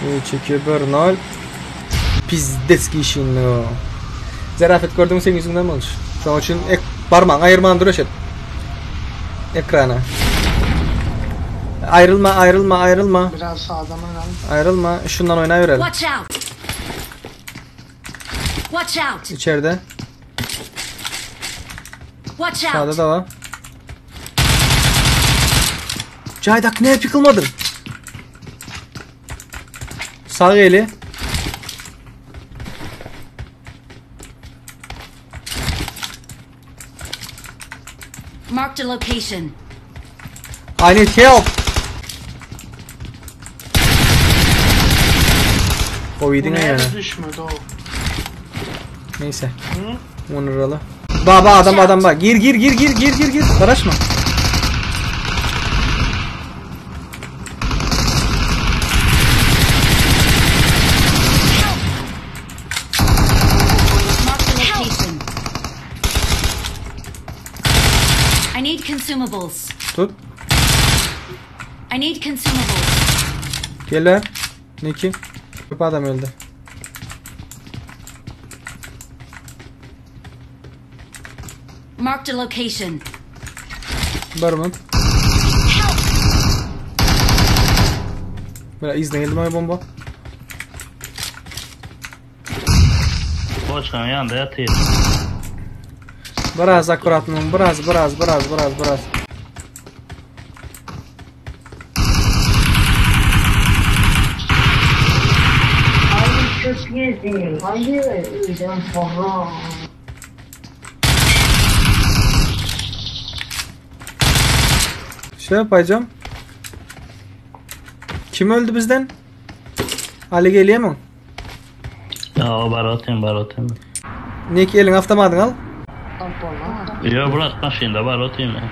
3-2-1-0. Pizdetski işinli o. Zarafet gördüğün sen yüzünden mi olmuş? Şu an için parmağın ayırman duruyor ekrana. Ayrılma. Biraz sağdan oynayalım. Ayrılma. Şundan oynayıverelim. Watch out. İçeride. Watch out. Sağda da var. Caydak ne yıkılmadın? Sağ eli. Marked a location. I need help. O yedin ya. Düşmedi o. Neyse. Onuralı. Baba adam bak. Gir. Karışma. I need consumables. Tut. I need consumables. Gel lan. Niki. Köpü adam öldü. Marked a location. Barman. Böyle izleyelim o bomba. Boşkan yanında yatıyor. Biraz akkuratlı, biraz. Hangi öğleden sonra? Şey yapacağım. Kim öldü bizden? Ali geliyor mu? Ya o barotim. Niye ki elin avtamadın al? Ya bırakma şimdi barotim ya.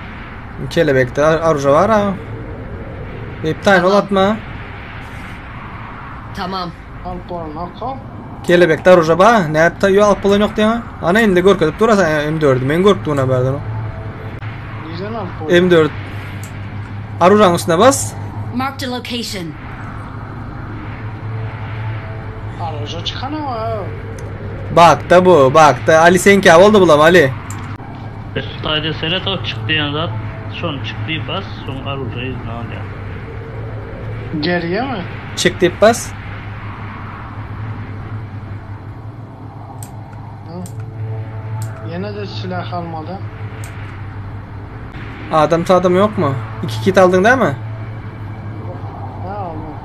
Kelebekte arıca var ha. İptal ol atma. Tamam. Kelebekte arıca var. Ne yaptı? Yok alt bulan yok diye ha. Ana elimde korkutup durasa M4'ü. Ben korktuğuna haberden o. M4. Arıcanın üstüne bas. Marked a location. Arıca çıkan ama. Bak da Ali senki oldu bulam Ali. Sadece seret o çıktı yanında. Son çıktığı bas. Son aruzayız ne oluyor? Geriye mi? Çık deyip bas. Yine de silah almadı. Adam yok mu? 2 kit aldın değil mi? Ha almadı.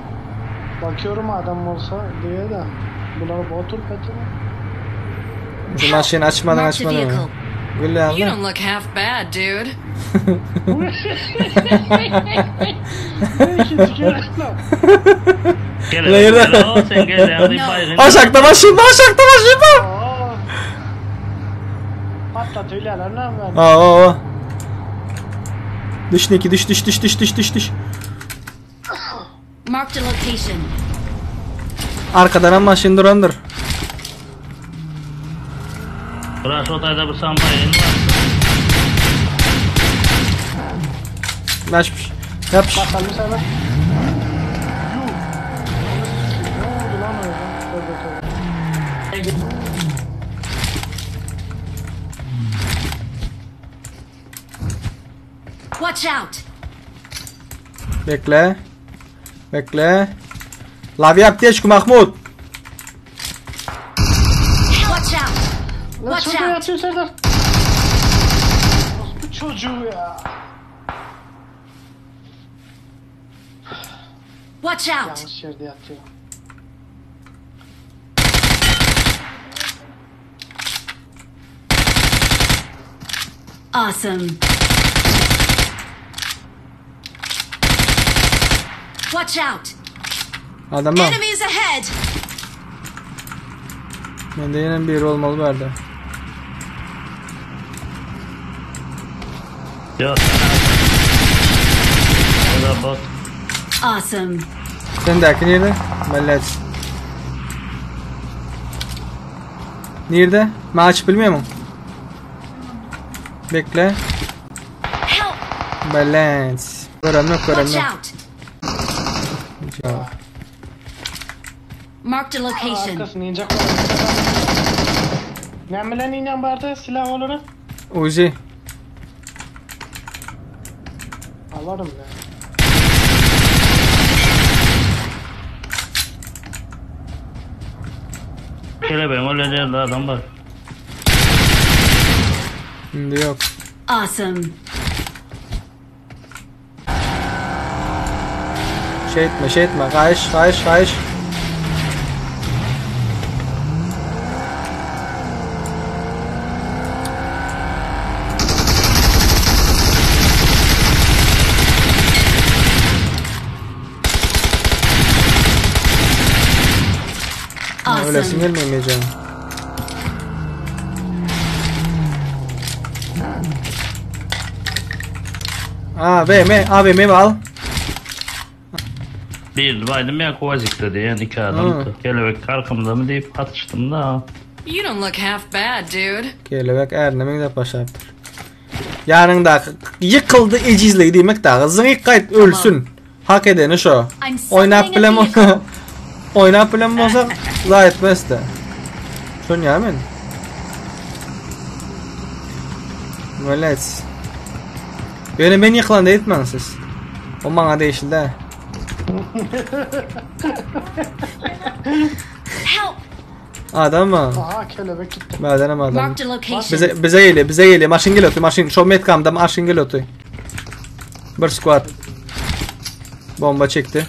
Bakıyorum adam olsa diye de. Bunları botur kaçırma. Şu maşini açmadın Marked a mı? vehicle. Gülle You aldı. don't look half bad, dude. Gel o sen gel yani baygın. Aşakta maşında. Patlat öyleler ne var? Aa. Düş Niki düş. Marked a location. Arkadan ama şimdi durandır. Burası otayda bir sampayın var. Yapış. Bakalım sen bak. Ne oldu lan öyle? Watch out. Bekle. Lavi apteşku Mahmut. Watch out. Lan Watch şurada out. yatıyor Serdar. Bu çocuğu ya. Watch out. Yanlış yerde yatıyor. Awesome. Watch out. Adam var. Enemies ahead. Bende yine biri olmalı verdi. Yok. O da bot. Awesome. Sendeki nerede? Mellet. Nerede? Maç bilmiyor mu? Bekle. Help. Balance. Watch Görem yok. out. Marked a location. Arkasını inecek var. Ne bilen inen vardı silah olarak? Uzi. Alırım ya. Kelebeğin öyle değil de adam var. Şimdi yok. Awesome. Şey etme. Kayış. Öylesin Awesome. gelmeyeceğim. AVM al. Bir baydım ya kovacıkta diye iki adamdı. Kelebek arkamda mı deyip atıştım da. You don't look half bad, dude. Kelebek ernemek de başardır. Yanında yıkıldı ecizliği demek daha. Zıngık kayıt ölsün. Hak edeni şu. Oynap bilem olsa. Oynap bilem olsa zaten etmez de. Şun ya men. Böyleyiz. Ben yıkılan da etmem siz. O bana değişildi de. Help! Adam mı? Aha kelebek gitti. Madem adam. Marked a location. Bize geliyor. Maşın geliyor. Maşın. Şu metkamda maşın geliyor. Bir squad. Bomba çekti.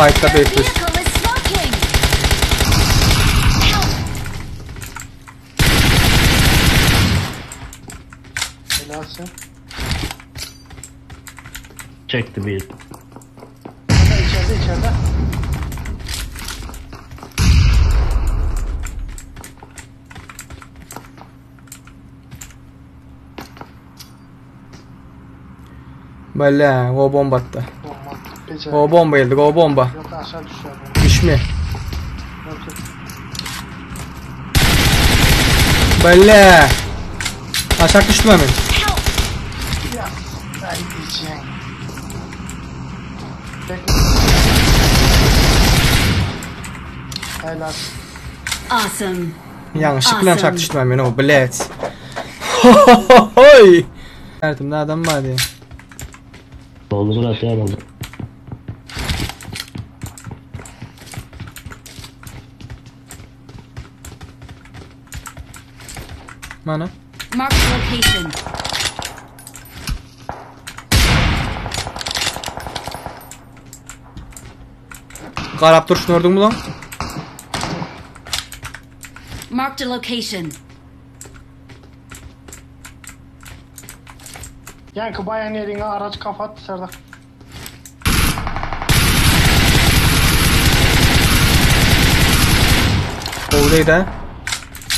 Fight'ta bekliyoruz. Vehicle is smoking. Help! Helalsin. Çekti bir. İçeride. Böyle o bomba attı. Bomba. Becer. O bomba geldi. O bomba. Yok aşağı düşüyor. bu. İş mi? Yok yok. Böyle. Aşağı düştüm hemen. Help! Ya. Ay diyeceğim. Bekle. Helalsin. Awesome. Yanlışlıkla aşağı düştüm hemen. O bilet. Nerede adam var diye. Doldu burası ya doldu. Mana? Marked a location. Qarab dur şunu gördün mü lan? Marked a location. Yankı bayan yerine araç kafa attı Serdar. Oradaydı ha.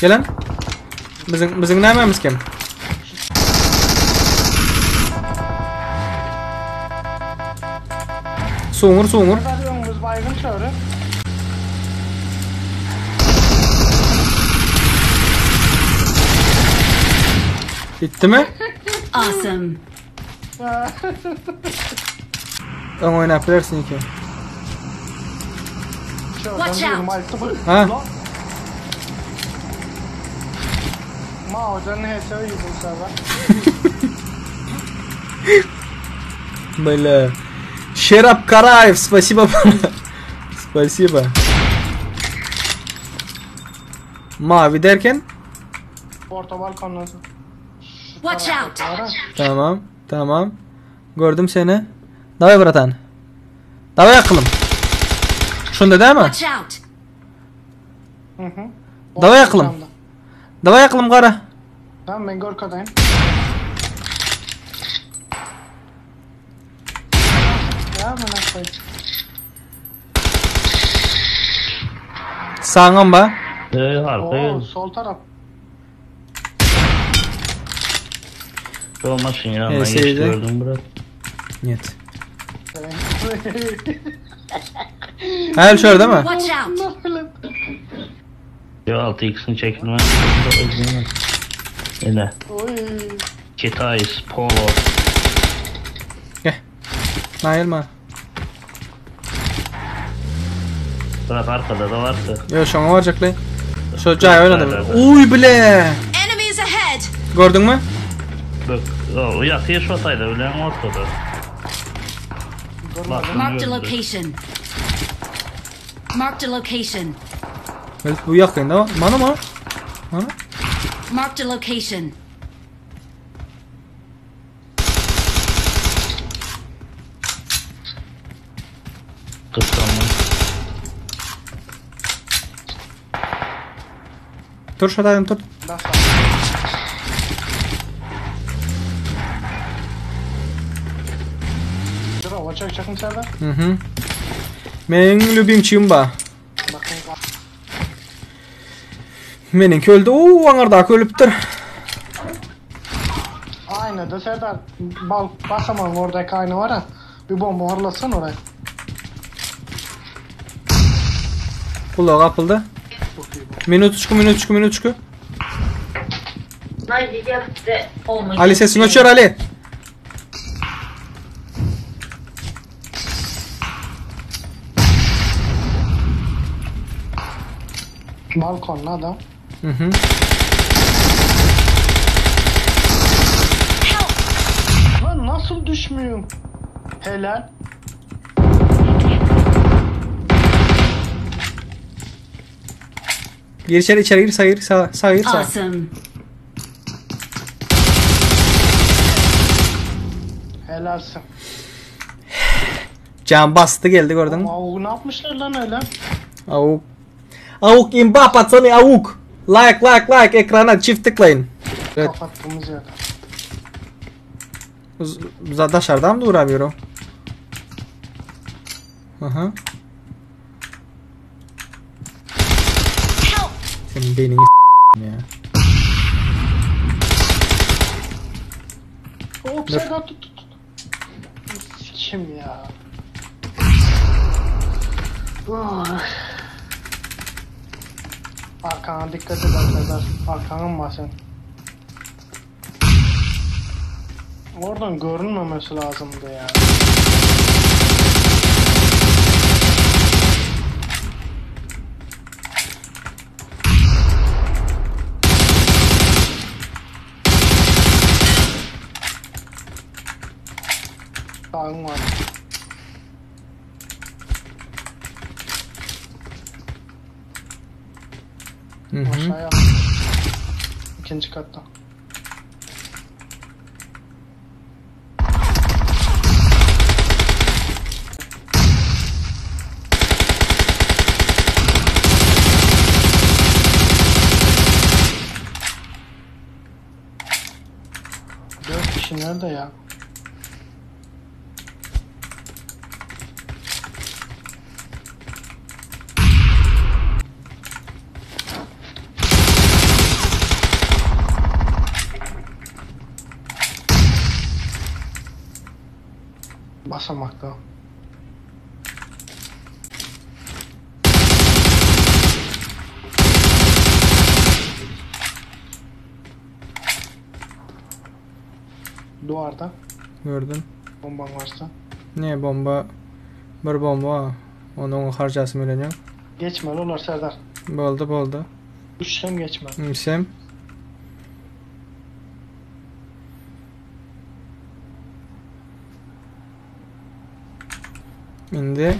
Gel lan. Bizim ne yapmamız kim? Soğur. Serdar önümüz baygın çağırı. Bitti mi? Awesome. Ön oynayabilirsin ki. Watch out. Ha? Ma hocanın HSO gibi bu Serdar. Бля. Шерап Караев, спасибо. Спасибо. Mavi derken? Orta balkondan. Watch out. Tamam. Gördüm seni. Давай, bratан. Давай yakılım. Şunda değil mi? Watch out. Давай yakılım. Давай yakılım kara. Tamam ben Gorka'dayım. Ya bana koy. Sağın ba. Arkaya. Oo sol taraf. Şu maşın yanından Neyse, geçti iyiydi. gördüm bırak. Нет. Her şöyle değil mi? Watch out! Yo 6x'in çekilmez. Öyle. Oy. Kitais, Polo. Gel. Nailma. Bırak arkada da vardı. Yo şuna varacak lan. Şu cay oynadım. Uy bile. Enemies ahead! Gördün mü? Bak, o yatıyor şotaydı öyle ortada. Bak, Marked a location. Marked a location. Evet, bu yakın da. Mana mı? Mana? Marked a location. Kıskanma. Dur şuradan dur. Nasıl? Dur o çakın Serdar. Hı. Menin любимчiyim ba. Bakın. Meninki öldü. Oo, anardaki ölüptür. Aynı da Serdar. Basamam oradaki aynı var ha. Bir bomba harlasın oraya. Kulağı kapıldı. Çok iyi bu. Minut çıkı. Ali sesini açıyor Ali. Balkonlu adam. Hı. Lan nasıl düşmüyorum? Helal. Gir içeri gir sağ gir sağ. Awesome. Helalsin. Can bastı geldi gördün mü? Avu ne yapmışlar lan öyle? Avuk. Avuk imba patsani avuk. Like ekrana çift tıklayın. Evet. Kapattığımız yerden. Dışarıdan da vuramıyor o. Aha. Senin beynini ya. Hop Serdar tut. Sikim ya. Arkana dikkat et Serdar. Arkanın var sen. Oradan görünmemesi lazımdı ya. Sağın var. Hı. Aşağıya. İkinci katta. Dört kişi nerede ya? Basamakta. Duvarda. Gördün. Bomban varsa. Ne bomba? Bir bomba. Onun harcasını öğreneceğim. Geçme olar Serdar. Boldu. Düşsem geçme. Bilsem. Şimdi.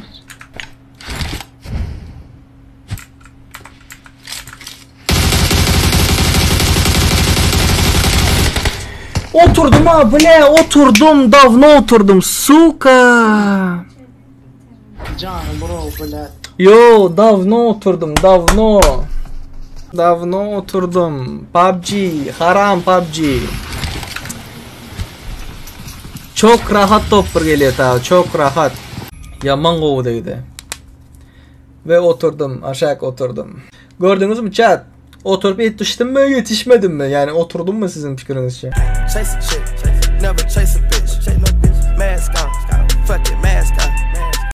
Oturdum ha bile oturdum davno oturdum suka. Canım bro bile. Yo davno oturdum davno oturdum PUBG haram PUBG. Çok rahat topur geliyor ta çok rahat. Yaman kovdaydı. Ve oturdum aşağı oturdum. Gördünüz mü chat? Oturup yetiştim mi yetişmedim mi? Yani oturdum mu sizin fikrinizce?